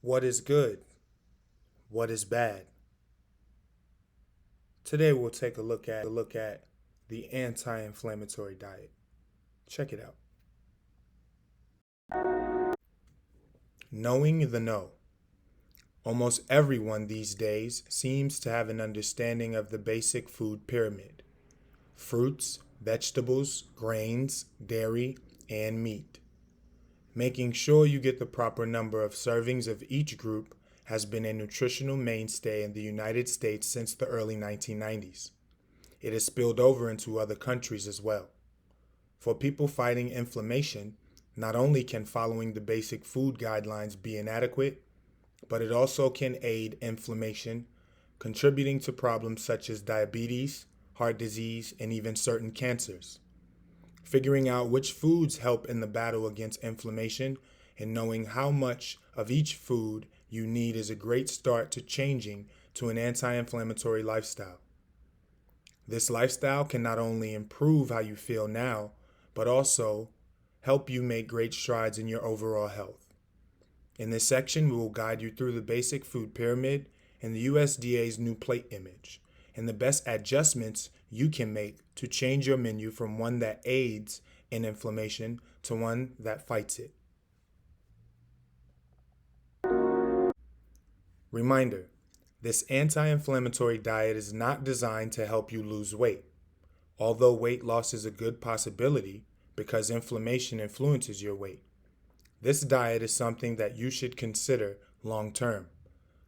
What is good? What is bad? Today we'll take a look at the anti-inflammatory diet. Check it out. Knowing the no. Almost everyone these days seems to have an understanding of the basic food pyramid: fruits, vegetables, grains, dairy, and meat. Making sure you get the proper number of servings of each group has been a nutritional mainstay in the United States since the early 1990s. It has spilled over into other countries as well. For people fighting inflammation, not only can following the basic food guidelines be inadequate, but it also can aid inflammation, contributing to problems such as diabetes, heart disease, and even certain cancers. Figuring out which foods help in the battle against inflammation and knowing how much of each food you need is a great start to changing to an anti-inflammatory lifestyle. This lifestyle can not only improve how you feel now, but also help you make great strides in your overall health. In this section, we will guide you through the basic food pyramid and the USDA's new plate image, and the best adjustments you can make to change your menu from one that aids in inflammation to one that fights it. Reminder: this anti-inflammatory diet is not designed to help you lose weight. Although weight loss is a good possibility because inflammation influences your weight, this diet is something that you should consider long term.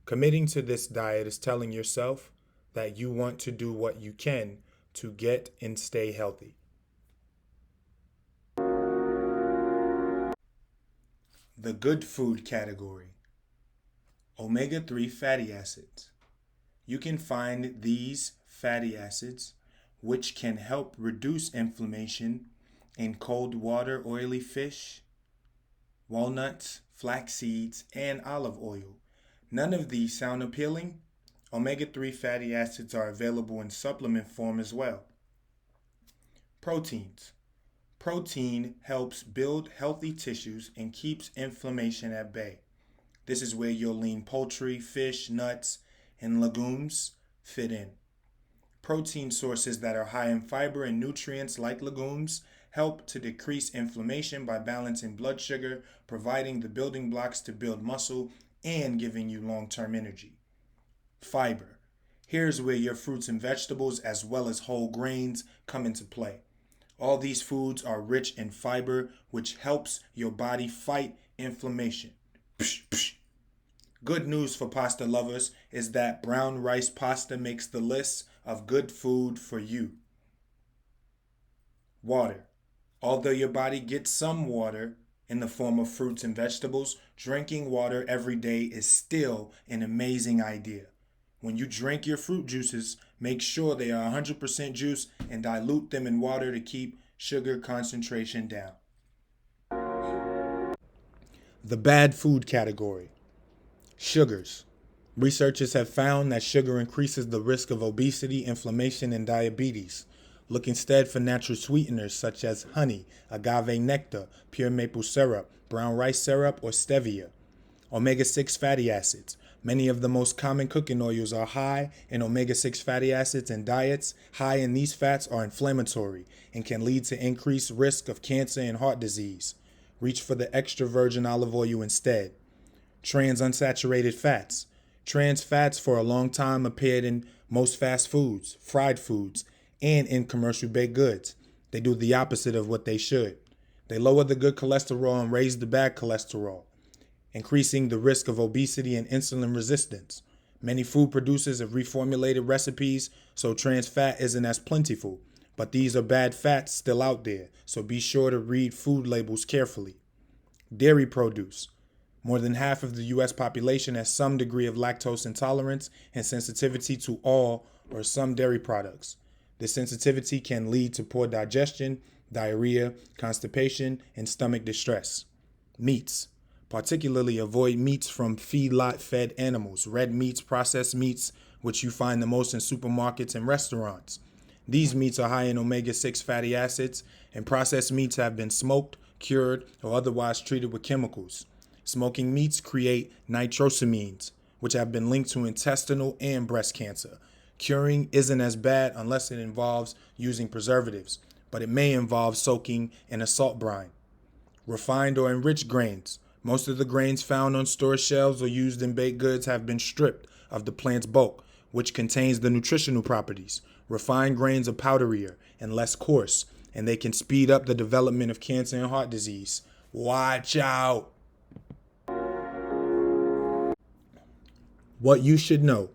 Committing to this diet is telling yourself that you want to do what you can to get and stay healthy. The good food category: omega-3 fatty acids. You can find these fatty acids, which can help reduce inflammation, in cold water oily fish, walnuts, flax seeds, and olive oil. None of these sound appealing? Omega-3 fatty acids are available in supplement form as well. Proteins. Protein helps build healthy tissues and keeps inflammation at bay. This is where your lean poultry, fish, nuts, and legumes fit in. Protein sources that are high in fiber and nutrients like legumes help to decrease inflammation by balancing blood sugar, providing the building blocks to build muscle, and giving you long-term energy. Fiber. Here's where your fruits and vegetables, as well as whole grains, come into play. All these foods are rich in fiber, which helps your body fight inflammation. Psh, psh. Good news for pasta lovers is that brown rice pasta makes the list of good food for you. Water. Although your body gets some water in the form of fruits and vegetables, drinking water every day is still an amazing idea. When you drink your fruit juices, make sure they are 100% juice and dilute them in water to keep sugar concentration down. The bad food category: sugars. Researchers have found that sugar increases the risk of obesity, inflammation, and diabetes. Look instead for natural sweeteners such as honey, agave nectar, pure maple syrup, brown rice syrup, or stevia. Omega-6 fatty acids. Many of the most common cooking oils are high in omega-6 fatty acids, and diets high in these fats are inflammatory and can lead to increased risk of cancer and heart disease. Reach for the extra virgin olive oil instead. Trans unsaturated fats. Trans fats for a long time appeared in most fast foods, fried foods, and in commercial baked goods. They do the opposite of what they should. They lower the good cholesterol and raise the bad cholesterol, increasing the risk of obesity and insulin resistance. Many food producers have reformulated recipes so trans fat isn't as plentiful, but these are bad fats still out there, so be sure to read food labels carefully. Dairy produce. More than half of the U.S. population has some degree of lactose intolerance and sensitivity to all or some dairy products. This sensitivity can lead to poor digestion, diarrhea, constipation, and stomach distress. Meats. Particularly avoid meats from feedlot-fed animals, red meats, processed meats, which you find the most in supermarkets and restaurants. These meats are high in omega-6 fatty acids, and processed meats have been smoked, cured, or otherwise treated with chemicals. Smoking meats create nitrosamines, which have been linked to intestinal and breast cancer. Curing isn't as bad unless it involves using preservatives, but it may involve soaking in a salt brine. Refined or enriched grains. Most of the grains found on store shelves or used in baked goods have been stripped of the plant's bulk, which contains the nutritional properties. Refined grains are powderier and less coarse, and they can speed up the development of cancer and heart disease. Watch out! What you should know.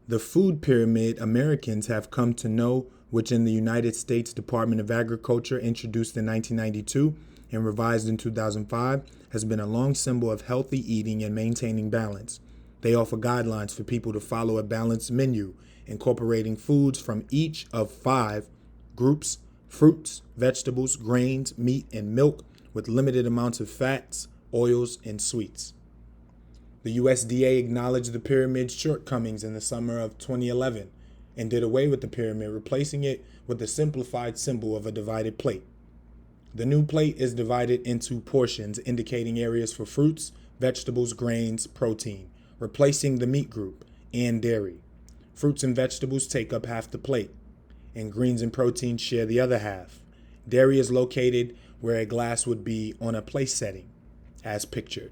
The food pyramid Americans have come to know, which in the United States Department of Agriculture introduced in 1992 and revised in 2005, has been a long symbol of healthy eating and maintaining balance. They offer guidelines for people to follow a balanced menu, incorporating foods from each of 5 groups: fruits, vegetables, grains, meat, and milk, with limited amounts of fats, oils, and sweets. The USDA acknowledged the pyramid's shortcomings in the summer of 2011 and did away with the pyramid, replacing it with the simplified symbol of a divided plate. The new plate is divided into portions indicating areas for fruits, vegetables, grains, protein, replacing the meat group and dairy. Fruits and vegetables take up half the plate, and greens and protein share the other half. Dairy is located where a glass would be on a place setting, as pictured.